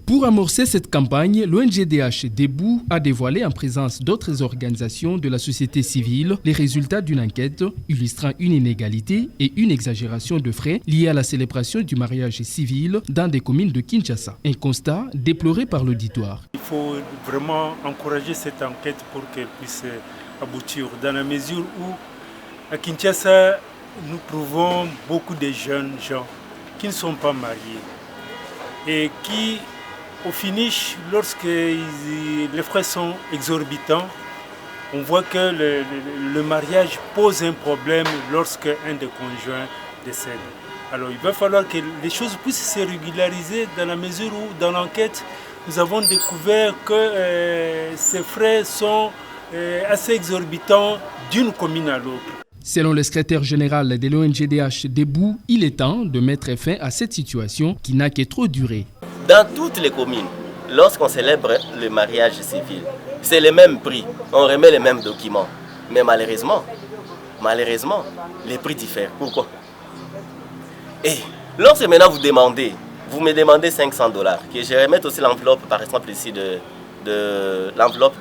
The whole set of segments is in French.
Pour amorcer cette campagne, l'ONGDH Debout a dévoilé en présence d'autres organisations de la société civile les résultats d'une enquête illustrant une inégalité et une exagération de frais liés à la célébration du mariage civil dans des communes de Kinshasa. Un constat déploré par l'auditoire. Il faut vraiment encourager cette enquête pour qu'elle puisse aboutir dans la mesure où à Kinshasa, nous trouvons beaucoup de jeunes gens qui ne sont pas mariés et qui, au finish, lorsque les frais sont exorbitants, on voit que le mariage pose un problème lorsque un des conjoints décède. Alors il va falloir que les choses puissent se régulariser dans la mesure où, dans l'enquête, nous avons découvert que ces frais sont assez exorbitants d'une commune à l'autre. Selon le secrétaire général de l'ONGDH Debout, il est temps de mettre fin à cette situation qui n'a que trop duré. Dans toutes les communes, lorsqu'on célèbre le mariage civil, c'est le même prix, on remet les mêmes documents. Mais malheureusement, les prix diffèrent. Pourquoi? Et lorsque maintenant vous me demandez $500, que je remette aussi l'enveloppe, par exemple ici, de l'enveloppe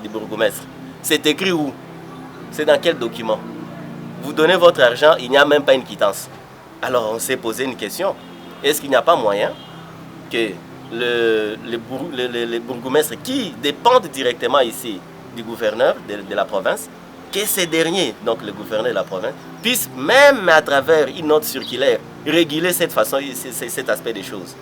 du bourgmestre, c'est écrit où? C'est dans quel document? Vous donnez votre argent, il n'y a même pas une quittance. Alors on s'est posé une question. Est-ce qu'il n'y a pas moyen que les bourgmestres qui dépendent directement ici du gouverneur de la province, que ces derniers, donc le gouverneur de la province, puissent même à travers une note circulaire réguler cette façon, cet aspect des choses.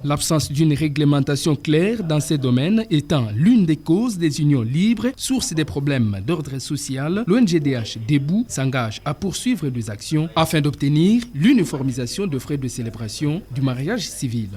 L'absence d'une réglementation claire dans ces domaines étant l'une des causes des unions libres, source des problèmes d'ordre social, l'ONGDH Debout s'engage à poursuivre des actions afin d'obtenir l'uniformisation de frais de célébration du mariage civil.